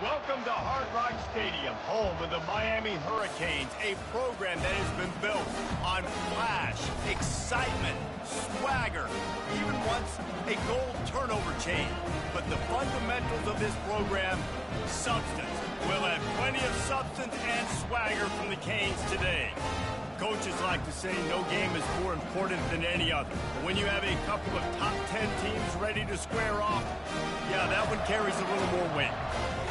Welcome to Hard Rock Stadium, home of the Miami Hurricanes, a program that has been built on flash, excitement, swagger, even once a goal turnover chain. But the fundamentals of this program, substance. We'll have plenty of substance and swagger from the Canes today. Coaches like to say no game is more important than any other. But when you have a couple of top 10 teams ready to square off, yeah, that one carries a little more weight.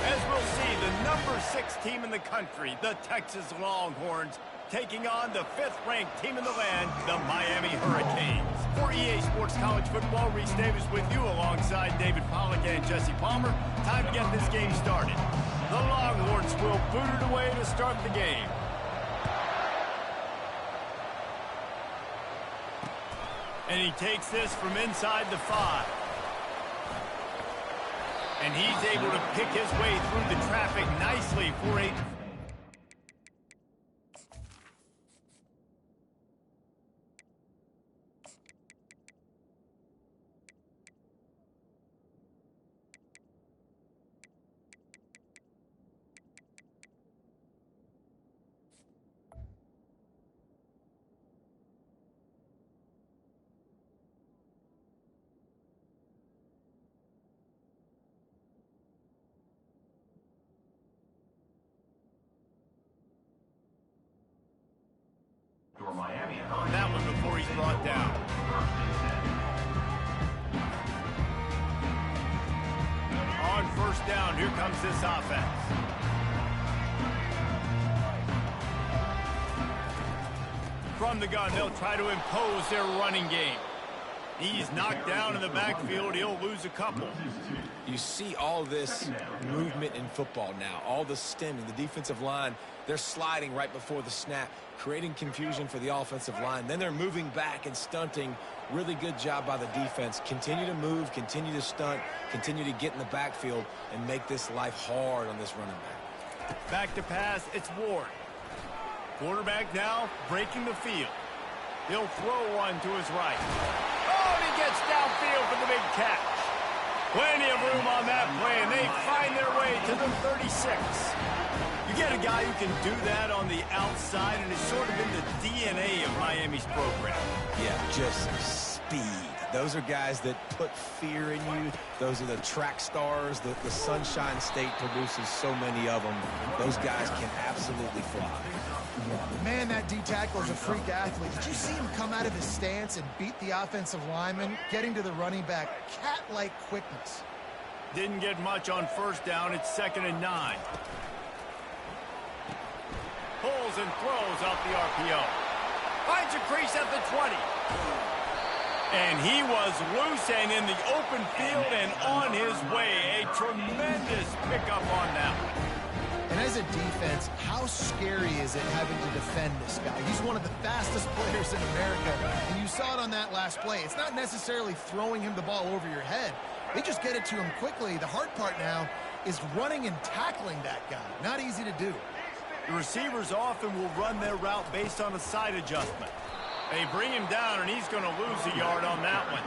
As we'll see, the number 6 team in the country, the Texas Longhorns, taking on the 5th-ranked team in the land, the Miami Hurricanes. For EA Sports College Football, Reese Davis with you alongside David Pollack and Jesse Palmer. Time to get this game started. The Longhorns will boot it away to start the game. And he takes this from inside the 5. And he's able to pick his way through the traffic nicely for a... That one before he's brought down. On first down, here comes this offense. From the gun, they'll try to impose their running game. He's knocked down in the backfield. He'll lose a couple. You see all this movement in football now, all the stemming, the defensive line, they're sliding right before the snap, creating confusion for the offensive line. Then they're moving back and stunting. Really good job by the defense. Continue to move, continue to stunt, continue to get in the backfield and make this life hard on this running back. Back to pass, it's Ward. Quarterback now breaking the field. He'll throw one to his right. Oh, and he gets downfield for the big catch. Plenty of room on that play, and they find their way to the 36. You get a guy who can do that on the outside, and it's sort of in the DNA of Miami's program. Yeah, just speed. Those are guys that put fear in you. Those are the track stars. The Sunshine State produces so many of them. Those guys can absolutely fly. Man, that D-tackle is a freak athlete. Did you see him come out of his stance and beat the offensive lineman, getting to the running back? Cat-like quickness. Didn't get much on first down. It's 2nd and 9. Pulls and throws off the RPO. Finds a crease at the 20. And he was loose and in the open field and on his way. A tremendous pickup on that one. And as a defense, how scary is it having to defend this guy? He's one of the fastest players in America, and you saw it on that last play. It's not necessarily throwing him the ball over your head. They just get it to him quickly. The hard part now is running and tackling that guy. Not easy to do. The receivers often will run their route based on a side adjustment. They bring him down, and he's going to lose a yard on that one.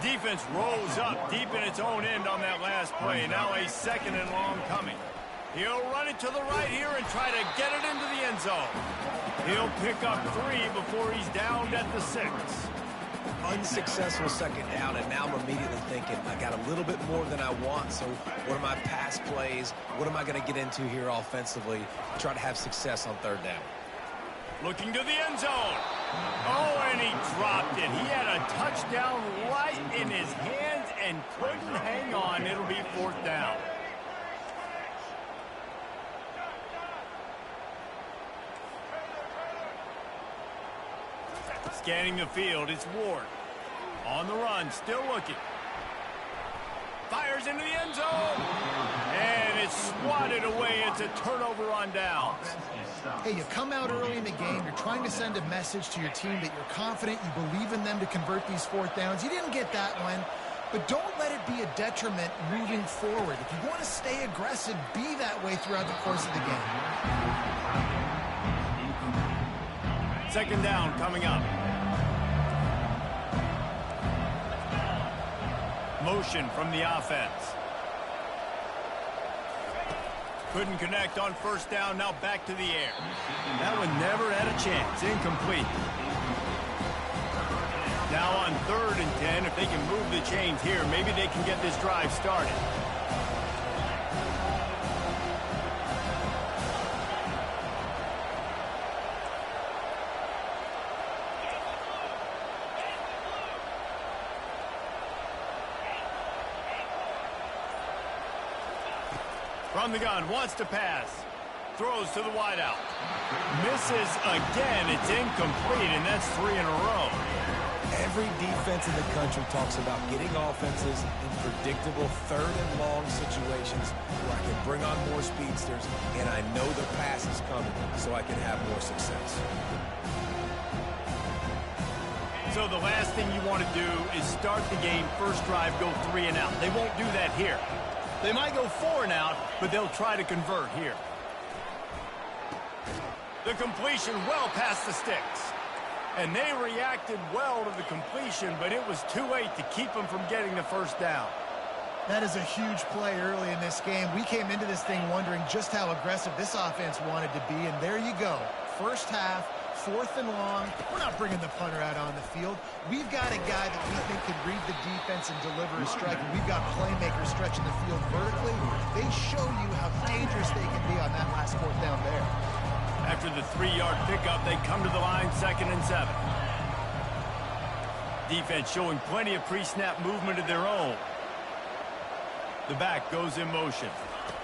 Defense rolls up deep in its own end on that last play. Now a 2nd and long coming. He'll run it to the right here and try to get it into the end zone. He'll pick up 3 before he's downed at the 6. Unsuccessful 2nd down, and now I'm immediately thinking, I got a little bit more than I want, so what are my pass plays? What am I going to get into here offensively to try to have success on 3rd down? Looking to the end zone. Oh, and he dropped it. He had a touchdown right in his hands and couldn't hang on. It'll be 4th down. Scanning the field, it's Ward. On the run, still looking. Fires into the end zone. And it's swatted away. It's a turnover on downs. Hey, you come out early in the game. You're trying to send a message to your team that you're confident, you believe in them to convert these 4th downs. You didn't get that one, but don't let it be a detriment moving forward. If you want to stay aggressive, be that way throughout the course of the game. 2nd down coming up. Motion from the offense. Couldn't connect on first down, now back to the air. That one never had a chance, incomplete. Now on 3rd and 10, if they can move the chains here, maybe they can get this drive started. From the gun, wants to pass. Throws to the wideout. Misses again. It's incomplete, and that's 3 in a row. Every defense in the country talks about getting offenses in predictable 3rd and long situations where I can bring on more speedsters, and I know the pass is coming, so I can have more success. So the last thing you want to do is start the game, first drive, go 3 and out. They won't do that here. They might go 4 and out, but they'll try to convert here. The completion well past the sticks. And they reacted well to the completion, but it was too late to keep them from getting the first down. That is a huge play early in this game. We came into this thing wondering just how aggressive this offense wanted to be, and there you go. First half, 4th and long. We're not bringing the punter out on the field. We've got a guy that we think can read the defense and deliver a strike, and we've got playmakers stretching the field vertically. They show you how dangerous they can be on that last 4th down there. After the 3-yard pickup, they come to the line, 2nd and 7. Defense showing plenty of pre-snap movement of their own. The back goes in motion.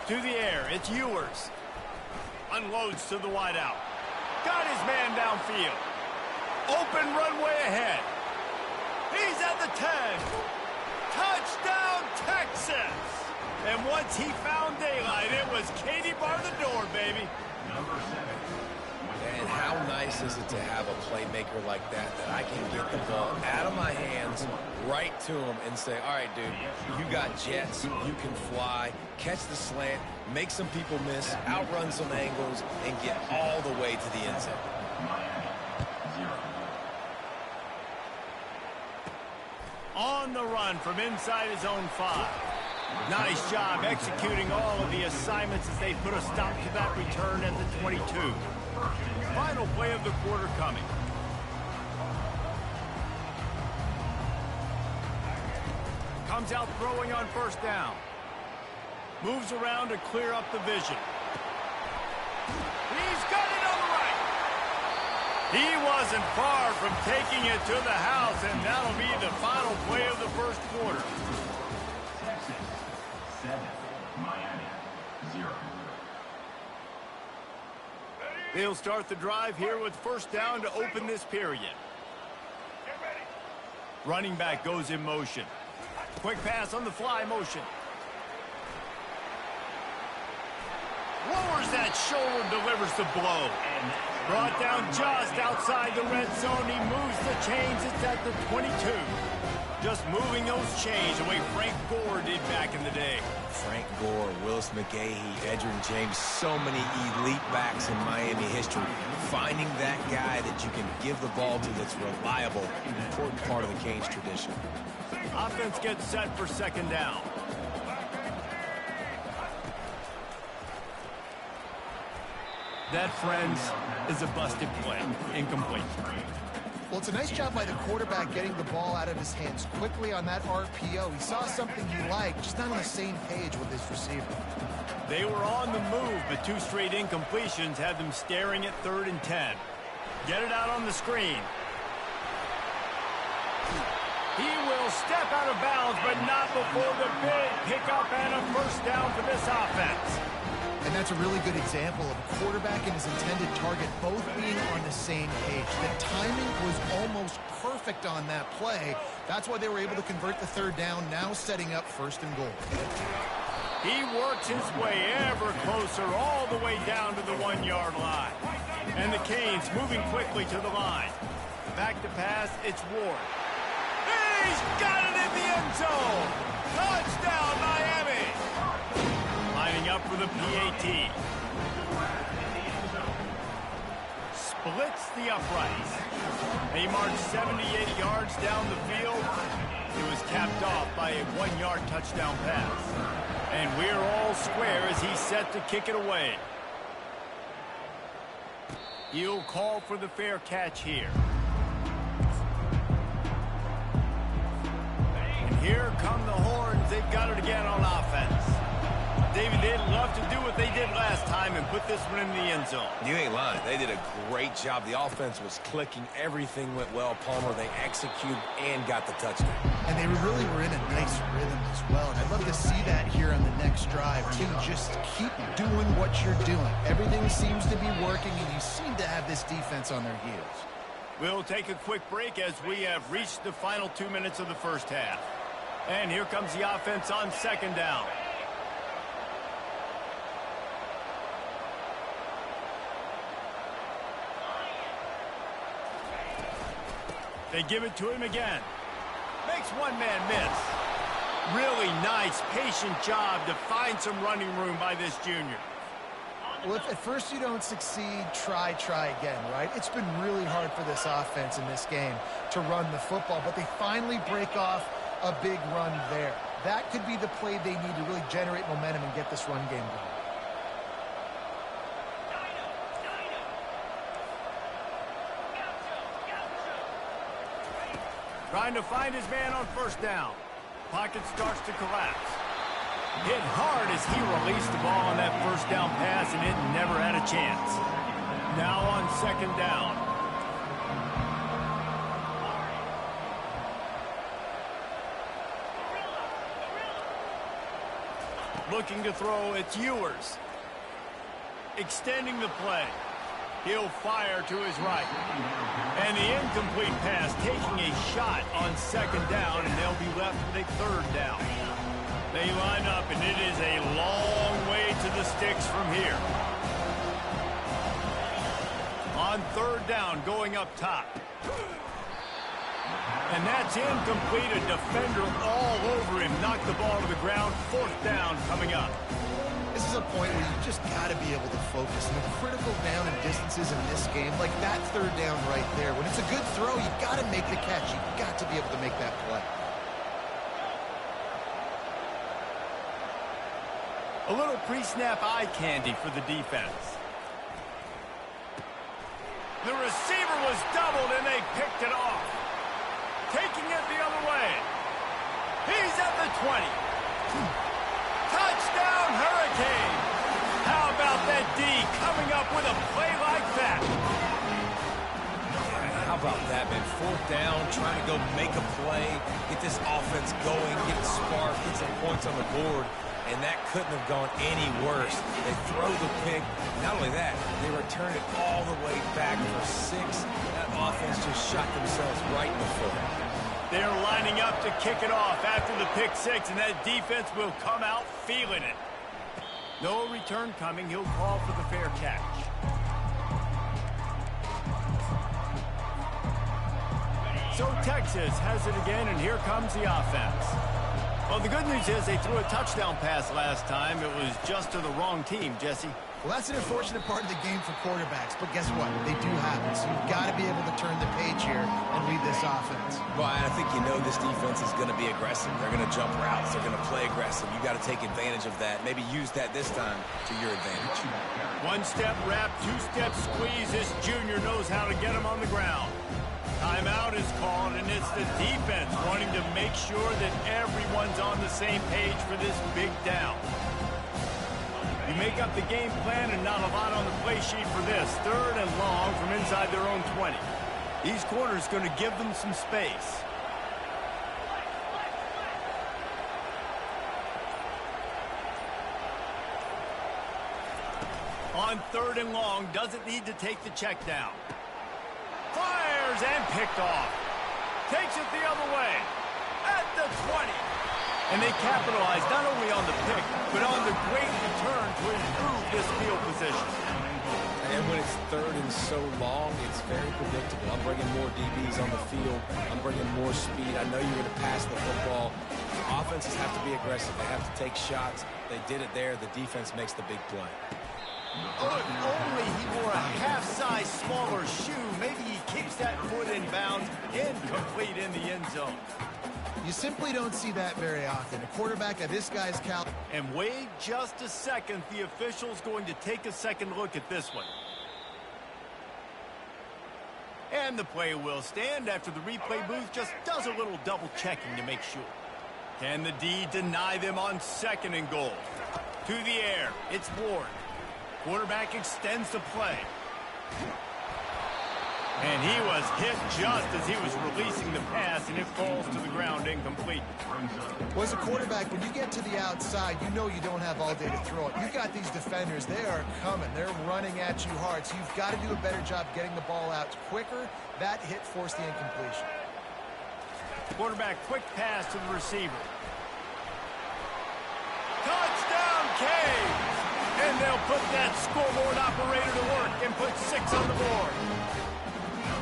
To the air, it's Ewers. Unloads to the wideout. Got his man downfield. Open runway ahead. He's at the 10. Touchdown, Texas! And once he found daylight, it was Katie bar the door, baby. And how nice is it to have a playmaker like that I can get the ball out of my hands right to him and say, all right, dude, you got jets, you can fly, catch the slant, make some people miss, outrun some angles, and get all the way to the end zone. On the run from inside his own 5. Nice job executing all of the assignments as they put a stop to that return at the 22. Final play of the quarter coming. Comes out throwing on first down. Moves around to clear up the vision. He's got it on the right. He wasn't far from taking it to the house, and that'll be the final play of the first quarter. They'll start the drive here with first down to open this period. Running back goes in motion. Quick pass on the fly motion. Lowers that shoulder, delivers the blow. Brought down just outside the red zone. He moves the chains. It's at the 22. Just moving those chains the way Frank Gore did back in the day. Frank Gore, Willis McGahee, Edgerrin James, so many elite backs in Miami history. Finding that guy that you can give the ball to that's reliable, an important part of the Canes tradition. Offense gets set for second down. That, friends, is a busted play. Incomplete. Well, it's a nice job by the quarterback getting the ball out of his hands quickly on that RPO. He saw something he liked, just not on the same page with his receiver. They were on the move, but 2 straight incompletions had them staring at 3rd and 10. Get it out on the screen. He will step out of bounds, but not before the big pickup and a first down for this offense. And that's a really good example of a quarterback and his intended target both being on the same page. The timing was almost perfect on that play. That's why they were able to convert the 3rd down, now setting up 1st and goal. He works his way ever closer all the way down to the 1-yard line. And the Canes moving quickly to the line. Back to pass, it's Ward. He's got it in the end zone! Touchdown, Miami! Lining up for the PAT. Splits the uprights. He marched 78 yards down the field. It was capped off by a 1-yard touchdown pass. And we're all square as he's set to kick it away. He'll call for the fair catch here. And here come the horns. They've got it again on offense. David, they'd love to do what they did last time and put this one in the end zone. You ain't lying. They did a great job. The offense was clicking. Everything went well. Palmer, they executed and got the touchdown. And they really were in a nice rhythm as well. And I'd love to see that here on the next drive. Team, just keep doing what you're doing. Everything seems to be working, and you seem to have this defense on their heels. We'll take a quick break as we have reached the final 2 minutes of the first half. And here comes the offense on second down. They give it to him again. Makes one man miss. Really nice, patient job to find some running room by this junior. Well, if at first you don't succeed, try again, right? It's been really hard for this offense in this game to run the football, but they finally break off a big run there. That could be the play they need to really generate momentum and get this run game going. Trying to find his man on first down. Pocket starts to collapse. Hit hard as he released the ball on that first down pass, and it never had a chance. Now on second down. Looking to throw, it's Ewers. Extending the play. He'll fire to his right. And the incomplete pass taking a shot on second down, and they'll be left with a third down. They line up, and it is a long way to the sticks from here. On third down, going up top. And that's incomplete. A defender all over him. Knocked the ball to the ground. Fourth down coming up. This is a point where you just got to be able to focus. And the critical down and distances in this game, like that third down right there, when it's a good throw, you got to make the catch. You got to be able to make that play. A little pre-snap eye candy for the defense. The receiver was doubled, and they picked it off. Taking it the other way. He's at the 20. Touchdown, Hurricane! How about that D coming up with a play like that? How about that, man? Fourth down, trying to go make a play, get this offense going, get it sparked, get some points on the board, and that couldn't have gone any worse. They throw the pick. Not only that, they return it all the way back for 6. That offense just shot themselves right in the foot. They're lining up to kick it off after the pick 6, and that defense will come out feeling it. No return coming. He'll call for the fair catch. So Texas has it again, and here comes the offense. Well, the good news is they threw a touchdown pass last time. It was just to the wrong team, Jesse. Well, that's an unfortunate part of the game for quarterbacks, but guess what? They do happen, so you've got to be able to turn the page here and lead this offense. Well, I think you know this defense is going to be aggressive. They're going to jump routes. They're going to play aggressive. You got to take advantage of that. Maybe use that this time to your advantage. One-step wrap, two-step squeeze. This junior knows how to get him on the ground. Timeout is called, and it's the defense wanting to make sure that everyone's on the same page for this big down. You make up the game plan, and not a lot on the play sheet for this. Third and long from inside their own 20. These corners going to give them some space. On third and long, doesn't need to take the check down. Fires and picked off. Takes it the other way. At the 20. And they capitalize not only on the pick, but on the great return to improve this field position. And when it's third and so long, it's very predictable. I'm bringing more DBs on the field. I'm bringing more speed. I know you're going to pass the football. Offenses have to be aggressive. They have to take shots. They did it there. The defense makes the big play. Oh, if only he wore a half-size smaller shoe. Maybe he keeps that foot in bounds. Incomplete in the end zone. You simply don't see that very often. A quarterback of this guy's caliber. And wait just a second. The official's going to take a second look at this one. And the play will stand after the replay booth just does a little double checking to make sure. Can the D deny them on 2nd and goal? To the air, it's Ward. Quarterback extends the play. And he was hit just as he was releasing the pass, and it falls to the ground incomplete. Well, as a quarterback, when you get to the outside, you know you don't have all day to throw it. You've got these defenders. They are coming. They're running at you hard, so you've got to do a better job getting the ball out quicker. That hit forced the incompletion. Quarterback, quick pass to the receiver. Touchdown, Caves! And they'll put that scoreboard operator to work and put 6 on the board.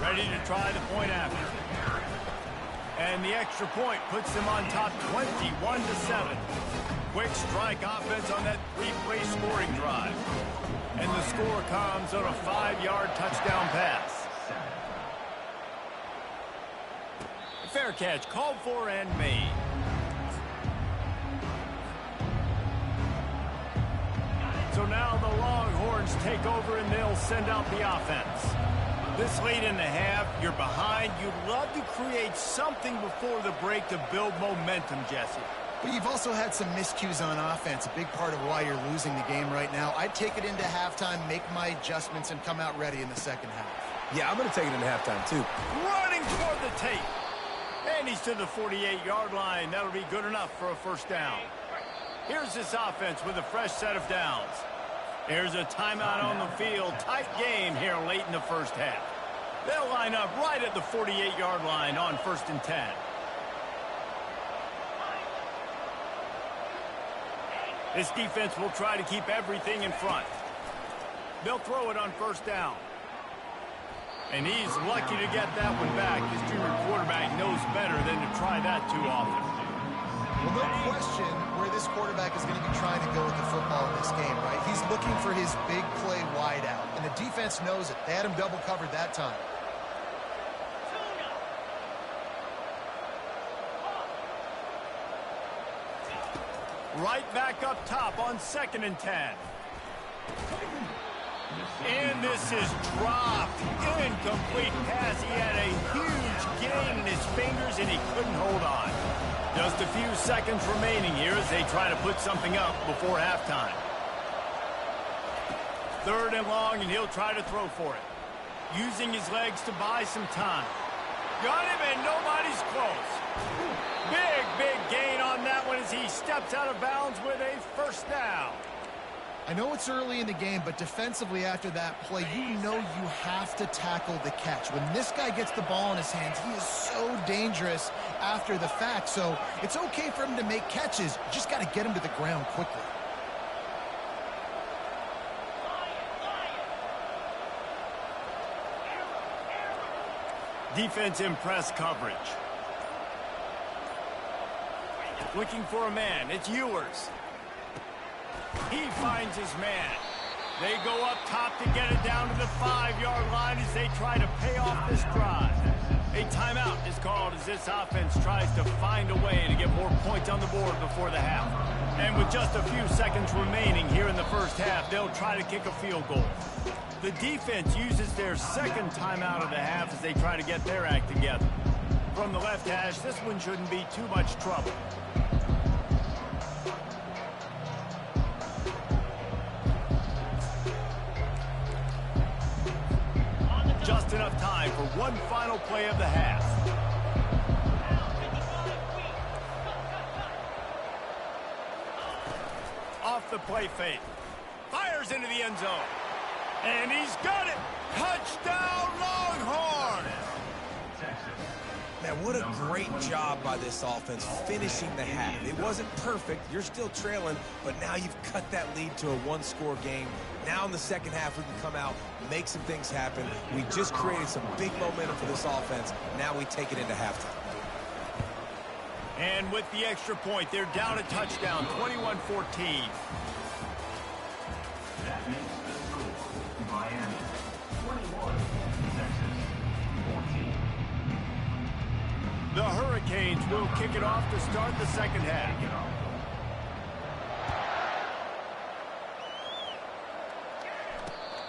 Ready to try the point after. And the extra point puts them on top 21-7. Quick strike offense on that 3-play scoring drive. And the score comes on a 5-yard touchdown pass. Fair catch called for and made. So now the Longhorns take over and they'll send out the offense. This late in the half, you're behind. You'd love to create something before the break to build momentum, Jesse. But you've also had some miscues on offense, a big part of why you're losing the game right now. I'd take it into halftime, make my adjustments, and come out ready in the second half. Yeah, I'm going to take it into halftime, too. Running toward the tape. And he's to the 48-yard line. That'll be good enough for a first down. Here's this offense with a fresh set of downs. There's a timeout on the field. Tight game here late in the first half. They'll line up right at the 48-yard line on 1st and 10. This defense will try to keep everything in front. They'll throw it on 1st down. And he's lucky to get that one back. His junior quarterback knows better than to try that too often. Well, no question where this quarterback is going to be trying to go with the football in this game, right? He's looking for his big play wide out, and the defense knows it. They had him double covered that time. Right back up top on 2nd and 10. And this is dropped. Incomplete pass. He had a huge gain in his fingers, and he couldn't hold on. Just a few seconds remaining here as they try to put something up before halftime. 3rd and long, and he'll try to throw for it. Using his legs to buy some time. Got him, and nobody's close. Big gain on that one as he steps out of bounds with a first down. I know it's early in the game, but defensively after that play, you know you have to tackle the catch. When this guy gets the ball in his hands, he is so dangerous after the fact. So it's okay for him to make catches. You just got to get him to the ground quickly. Defense in press coverage. Looking for a man. It's Ewers. He finds his man. They go up top to get it down to the 5-yard line as they try to pay off this drive. A timeout is called as this offense tries to find a way to get more points on the board before the half. And with just a few seconds remaining here in the first half, they'll try to kick a field goal. The defense uses their 2nd timeout of the half as they try to get their act together. From the left hash, this one shouldn't be too much trouble. Just enough time for one final play of the half. Off the play fake. Fires into the end zone. And he's got it. Touchdown, Longhorns! Man, what a great job by this offense finishing the half. It wasn't perfect. You're still trailing, but now you've cut that lead to a 1-score game. Now in the second half, we can come out, make some things happen. We just created some big momentum for this offense. Now we take it into halftime. And with the extra point, they're down a touchdown, 21-14. That makes the score Miami 21, Texas 14. The Hurricanes will kick it off to start the second half.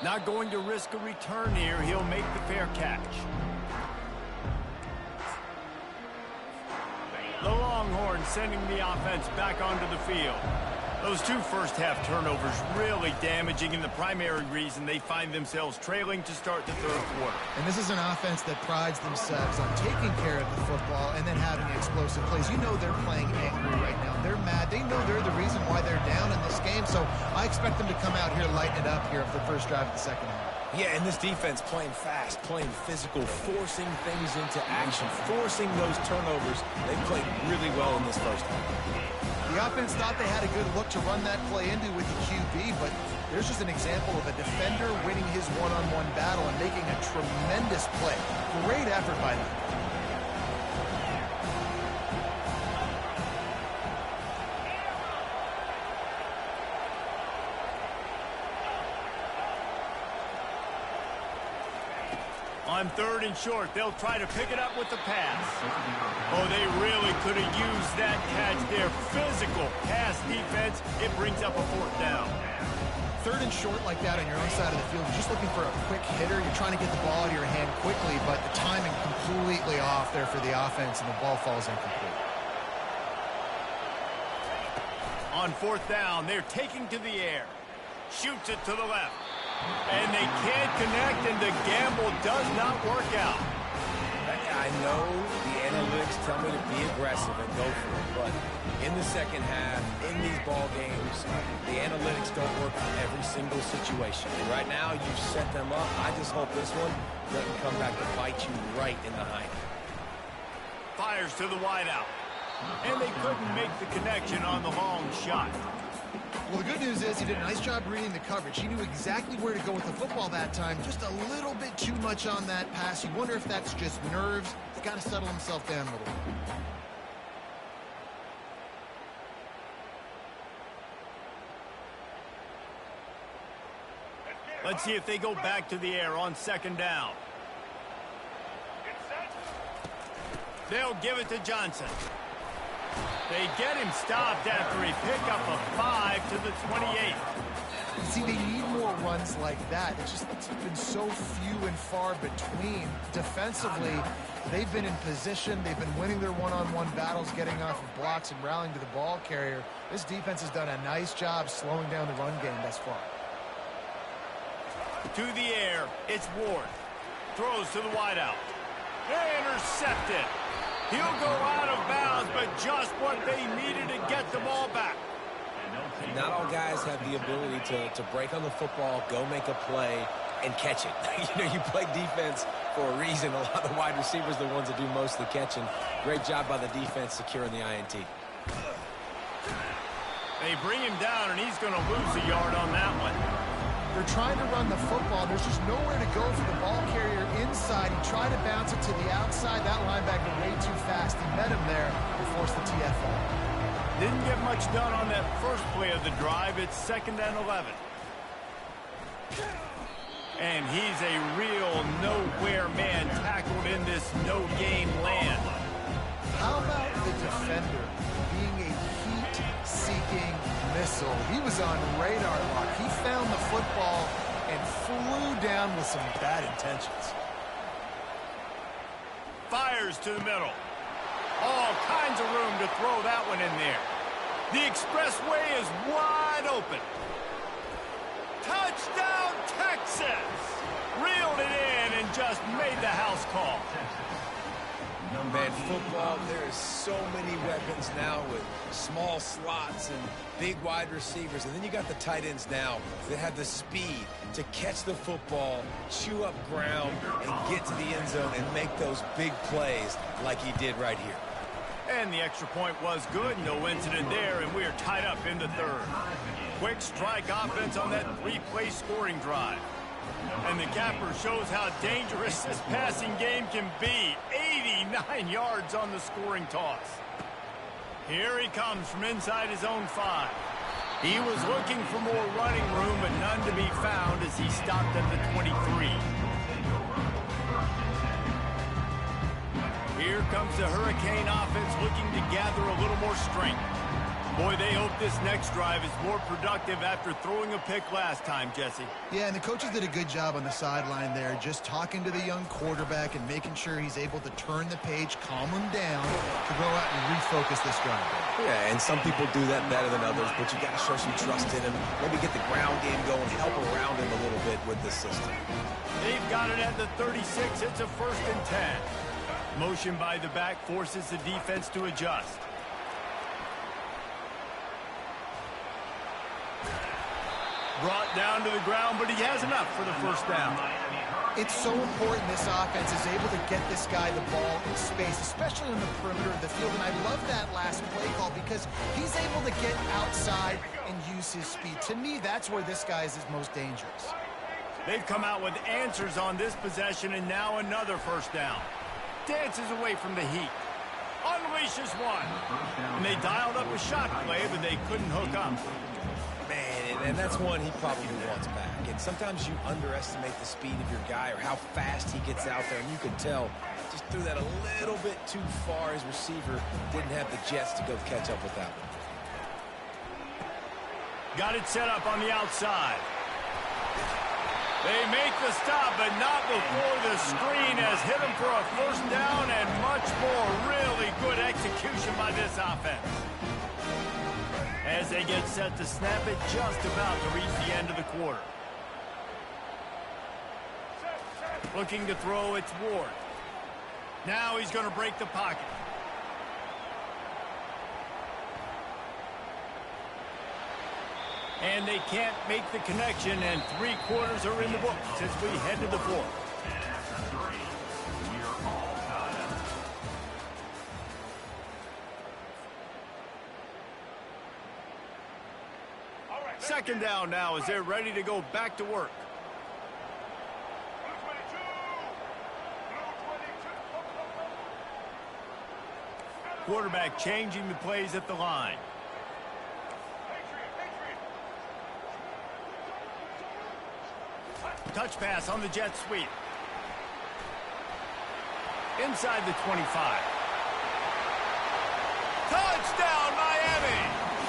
Not going to risk a return here. He'll make the fair catch. The Longhorns sending the offense back onto the field. Those two first-half turnovers really damaging, and the primary reason they find themselves trailing to start the third quarter. And this is an offense that prides themselves on taking care of the football and then having explosive plays. You know they're playing angry right now. They're mad. They know they're the reason why they're down in this game, so I expect them to come out here, lighten it up here for the first drive of the second half. Yeah, and this defense playing fast, playing physical, forcing things into action, forcing those turnovers. They played really well in this first half. The offense thought they had a good look to run that play into with the QB, but there's just an example of a defender winning his one-on-one battle and making a tremendous play. Great effort by them. On third and short, they'll try to pick it up with the pass. Oh, they really could have used that catch there. Physical pass defense. It brings up a fourth down. Third and short like that on your own side of the field, you're just looking for a quick hitter. You're trying to get the ball out of your hand quickly, but the timing completely off there for the offense, and the ball falls incomplete. On fourth down, they're taking to the air. Shoots it to the left. And they can't connect, and the gamble does not work out. I know the analytics tell me to be aggressive and go for it, but in the second half, in these ball games, the analytics don't work for every single situation. And right now, you've set them up. I just hope this one doesn't come back to bite you right in the hind. Fires to the wideout. And they couldn't make the connection on the long shot. Well, the good news is he did a nice job reading the coverage. He knew exactly where to go with the football that time. Just a little bit too much on that pass. You wonder if that's just nerves. He's got to settle himself down a little bit. Let's see if they go back to the air on second down. They'll give it to Johnson. They get him stopped after he picked up a 5 to the 28. See, they need more runs like that. It's been so few and far between. Defensively, they've been in position. They've been winning their one-on-one battles, getting off of blocks and rallying to the ball carrier. This defense has done a nice job slowing down the run game thus far. To the air, it's Ward. Throws to the wideout. Intercepted. He'll go out of bounds, but just what they needed to get the ball back. Not all guys have the ability to break on the football, go make a play, and catch it. You know, you play defense for a reason. A lot of the wide receivers are the ones that do most of the catching. Great job by the defense securing the INT. They bring him down, and he's going to lose a yard on that one. They're trying to run the football. There's just nowhere to go for the ball carrier inside. He tried to bounce it to the outside. That linebacker way too fast. He met him there and forced the TFL. Didn't get much done on that first play of the drive. It's 2nd and 11. And he's a real nowhere man tackled in this no-game land. How about the defender being a heat-seeking missile? He was on radar lock. He found the football and flew down with some bad intentions. Fires to the middle. All kinds of room to throw that one in there. The expressway is wide open. Touchdown, Texas! Reeled it in and just made the house call. Man, football, there is so many weapons now with small slots and big wide receivers. And then you got the tight ends now that have the speed to catch the football, chew up ground, and get to the end zone and make those big plays like he did right here. And the extra point was good. No incident there, and we're tied up in the third. Quick strike offense on that 3-play scoring drive. And the capper shows how dangerous this passing game can be. 89 yards on the scoring toss. Here he comes from inside his own 5. He was looking for more running room, but none to be found as he stopped at the 23. Here comes the Hurricane offense looking to gather a little more strength. Boy, they hope this next drive is more productive after throwing a pick last time, Jesse. Yeah, and the coaches did a good job on the sideline there, just talking to the young quarterback and making sure he's able to turn the page, calm him down, to go out and refocus this drive. Yeah, and some people do that better than others, but you got to show some trust in him. Maybe get the ground game going, help around him a little bit with the system. They've got it at the 36. It's a 1st and 10. Motion by the back forces the defense to adjust. Brought down to the ground, but he has enough for the 1st down. It's so important this offense is able to get this guy the ball in space, especially on the perimeter of the field. And I love that last play call because he's able to get outside and use his speed. To me, that's where this guy is his most dangerous. They've come out with answers on this possession, and now another 1st down. Dances away from the heat. Unleashes one. And they dialed up a shot play, but they couldn't hook up. Man, and that's one he probably wants back. And sometimes you underestimate the speed of your guy or how fast he gets out there. And you can tell just threw that a little bit too far. His receiver didn't have the jets to go catch up with that one. Got it set up on the outside. They make the stop, but not before the screen has hit him for a 1st down and much more. Really good execution by this offense. As they get set to snap it, just about to reach the end of the quarter. Looking to throw, it's Ward. Now he's going to break the pocket. And they can't make the connection, and 3 quarters are in the books as we head to the 4th. Second down now as they're ready to go back to work. Quarterback changing the plays at the line. Touch pass on the jet sweep. Inside the 25. Touchdown, Miami!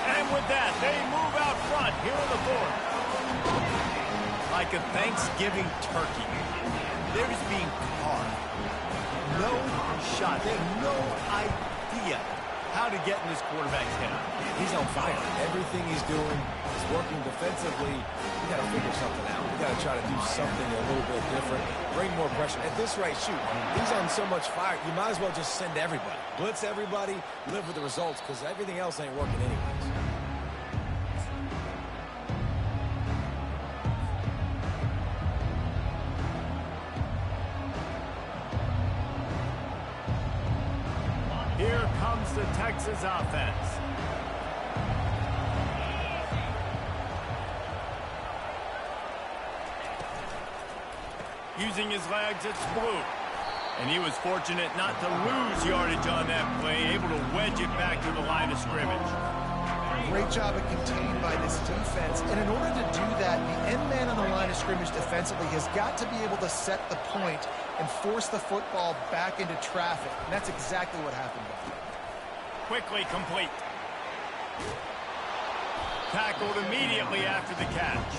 And with that, they move out front here in the 4th. Like a Thanksgiving turkey, they're just being carved. No shot. They have no idea how to get in this quarterback's head. He's on fire. Everything he's doing is working defensively. We got to figure something out. We got to try to do something a little bit different. Bring more pressure. At this rate, shoot, he's on so much fire, you might as well just send everybody. Blitz everybody, live with the results, because everything else ain't working anyways. Here comes the Texas offense. Using his legs, it's Blue. And he was fortunate not to lose yardage on that play, able to wedge it back to the line of scrimmage. Great job of contained by this defense. And in order to do that, the end man on the line of scrimmage defensively has got to be able to set the point and force the football back into traffic. And that's exactly what happened there. Quickly complete. Tackled immediately after the catch.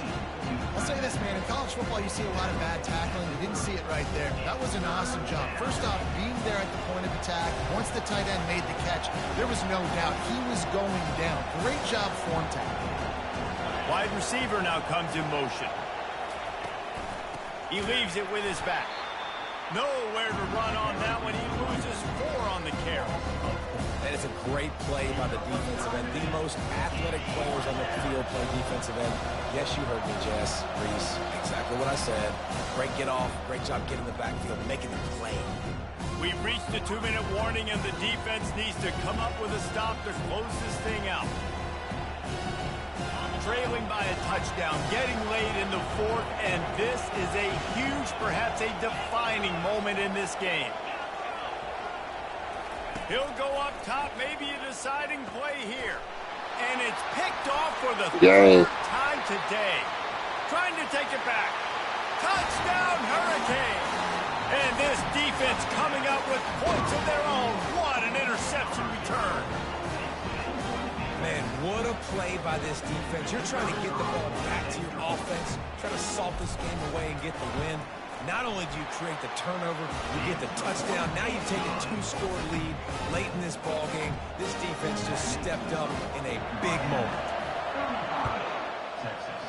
I'll say this, man, in college football you see a lot of bad tackling. You didn't see it right there. That was an awesome job. First off, being there at the point of attack. Once the tight end made the catch, there was no doubt he was going down. Great job form tackling. Wide receiver now comes in motion. He leaves it with his back. Nowhere to run on that one. He loses 4 on the carry. And it's a great play by the defensive end. The most athletic players on the field play defensive end. Yes, you heard me, Jess, Reese. Exactly what I said. Great get off. Great job getting the backfield, making the play. We've reached the 2-minute warning, and the defense needs to come up with a stop to close this thing out. Trailing by a touchdown, getting late in the 4th, and this is a huge, perhaps a defining moment in this game. He'll go up top, maybe a deciding play here. And it's picked off for the 3rd time today. Trying to take it back. Touchdown, Hurricane! And this defense coming up with points of their own. What an interception return. Man, what a play by this defense. You're trying to get the ball back to your offense, try to salt this game away and get the win. Not only do you create the turnover, you get the touchdown. Now you take a 2-score lead late in this ball game. This defense just stepped up in a big moment. Texas,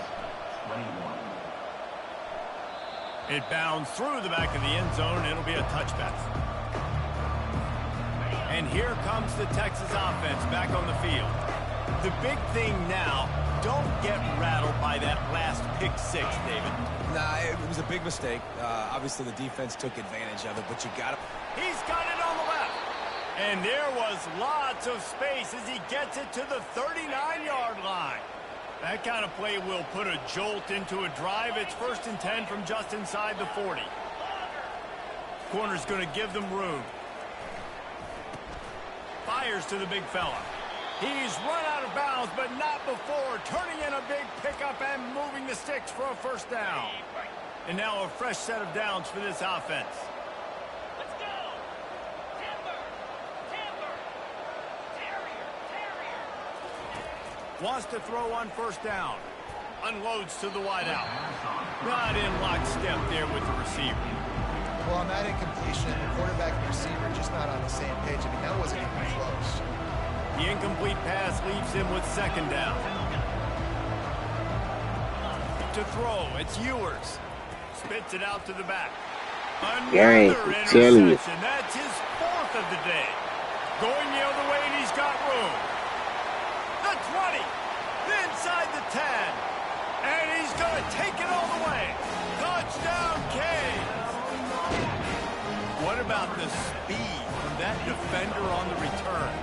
21. It bounds through the back of the end zone. It'll be a touchback. And here comes the Texas offense back on the field. The big thing now, don't get rattled by that last pick six, David. Nah, it was a big mistake. Obviously, the defense took advantage of it, but you got it. He's got it on the left. And there was lots of space as he gets it to the 39-yard line. That kind of play will put a jolt into a drive. It's 1st and 10 from just inside the 40. Corner's going to give them room. Fires to the big fella. He's run out of bounds, but not before. Turning in a big pickup and moving the sticks for a 1st down. And now a fresh set of downs for this offense. Let's go. Timber. Terrier. Wants to throw on 1st down. Unloads to the wideout. Not in lockstep there with the receiver. Well, on that incompletion, the quarterback and receiver just not on the same page. I mean, that wasn't even close. The incomplete pass leaves him with 2nd down. To throw, it's Ewers. Spits it out to the back. Another interception. That's his 4th of the day. Going the other way, and he's got room. The 20. Inside the 10. And he's going to take it all the way. Touchdown, Canes. What about the speed from that defender on the return?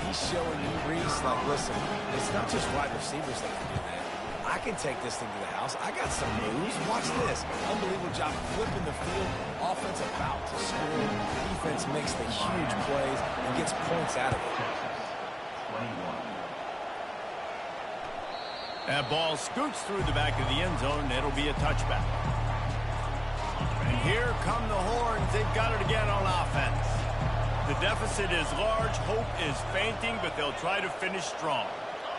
He's showing you, Reese, like, listen, it's not just wide receivers that can do that. I can take this thing to the house. I got some moves. Watch this. Unbelievable job flipping the field. Offense about to score. Defense makes the huge plays and gets points out of it. 21. That ball scoots through the back of the end zone, and it'll be a touchback. And here come the Horns. They've got it again on offense. The deficit is large. Hope is fainting, but they'll try to finish strong.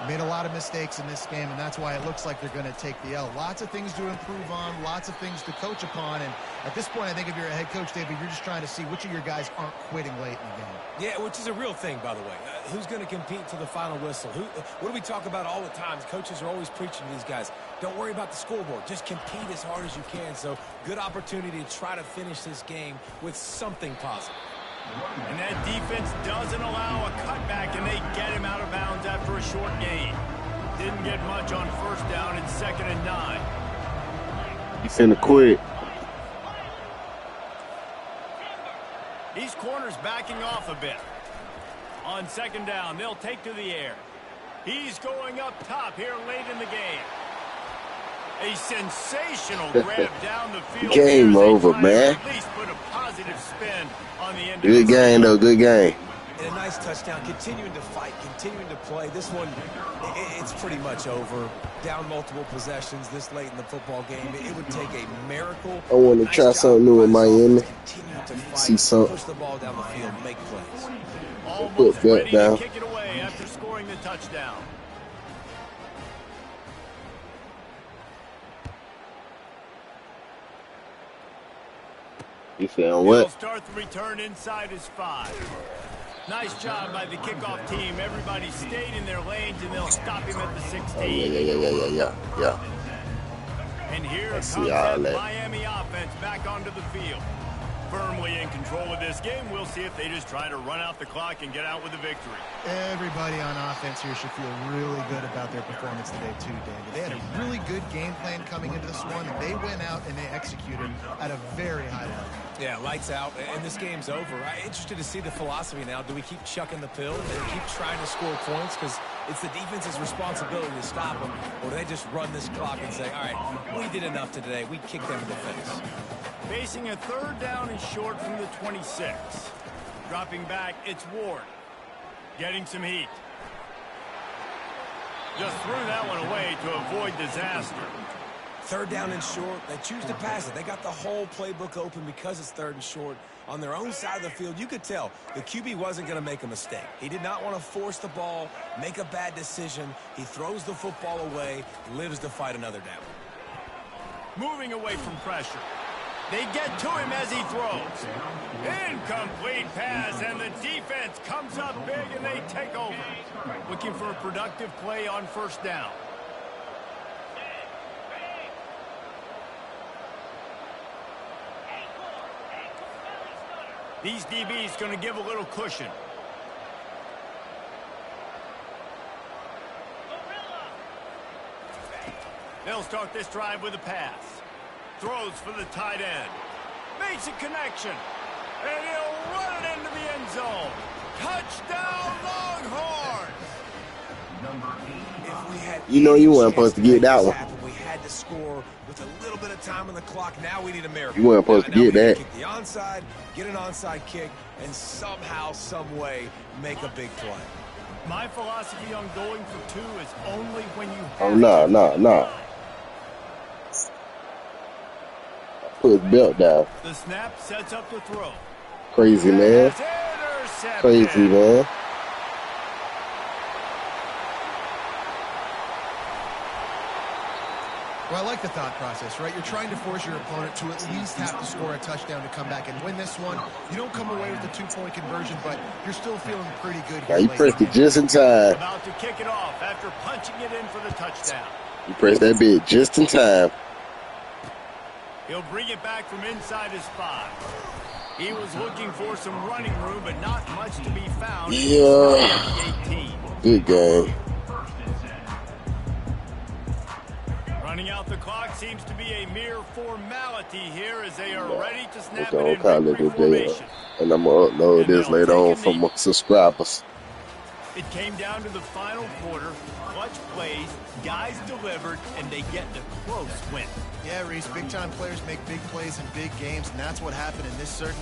Made a lot of mistakes in this game, and that's why it looks like they're going to take the L. Lots of things to improve on, lots of things to coach upon, and at this point, I think if you're a head coach, David, you're just trying to see which of your guys aren't quitting late in the game. Yeah, which is a real thing, by the way. Who's going to compete to the final whistle? What do we talk about all the time? Coaches are always preaching to these guys. Don't worry about the scoreboard. Just compete as hard as you can. So, good opportunity to try to finish this game with something positive. And that defense doesn't allow a cutback, and they get him out of bounds after a short gain. Didn't get much on 1st down. It's 2nd and 9. He's finna quit. These corners backing off a bit. On 2nd down, they'll take to the air. He's going up top here late in the game. A sensational grab down the field. Game over, man. At least put a positive spin on the end. Good game, though. Good game. And a nice touchdown. Continuing to fight, continuing to play. This one, it's pretty much over. Down multiple possessions this late in the football game. It would take a miracle. I want to try something new in Miami. Continue to fight, See something. push the ball down the field, make plays. Almost Put ready that down. to kick it away after scoring the touchdown. You saying He'll what? start the return inside his 5. Nice job by the kickoff team. Everybody stayed in their lanes, and they'll stop him at the 16. Yeah. And here Let's comes see all that that. Miami offense back onto the field. Firmly in control of this game. We'll see if they just try to run out the clock and get out with a victory. Everybody on offense here should feel really good about their performance today, too, David. They had a really good game plan coming into this one. They went out and they executed at a very high level. Yeah, lights out, and this game's over. I'm interested to see the philosophy now. Do we keep chucking the pill and keep trying to score points because it's the defense's responsibility to stop them, or do they just run this clock and say, all right, we did enough today. We kicked them in the face. Facing a 3rd down and short from the 26. Dropping back, it's Ward. Getting some heat. Just threw that one away to avoid disaster. Third down and short, they choose to pass it. They got the whole playbook open because it's third and short. On their own side of the field, you could tell the QB wasn't going to make a mistake. He did not want to force the ball, make a bad decision. He throws the football away, lives to fight another down. Moving away from pressure. They get to him as he throws. Incomplete pass, and the defense comes up big, and they take over. Looking for a productive play on first down. These DBs going to give a little cushion. They'll start this drive with a pass. Throws for the tight end. Makes a connection. And he'll run it into the end zone. Touchdown, Longhorns! You know you weren't supposed to get that one. We had to score with a little bit of time on the clock. Now we need a miracle. You weren't supposed to get that. Kick the onside, get an onside kick, and somehow, some way, make a big play. My philosophy on going for two is only when you have Oh, no. Put his belt down. The snap sets up the throw. Crazy, man. Crazy, man. Well, I like the thought process, right? You're trying to force your opponent to at least have to score a touchdown to come back and win this one. You don't come away with a 2-point conversion, but you're still feeling pretty good here. Now you pressed it just in time. About to kick it off after punching it in for the touchdown. You pressed that bit just in time. He'll bring it back from inside his 5. He was looking for some running room, but not much to be found. Yeah. 18. Good game. Running out the clock seems to be a mere formality here as they are ready to snap Okay, it I'll in call victory it a day. formation. And I'm going to upload this later on for my subscribers. It came down to the final quarter. Clutch plays, guys delivered, and they get the close win. Yeah, Reese, big-time players make big plays in big games, and that's what happened in this certain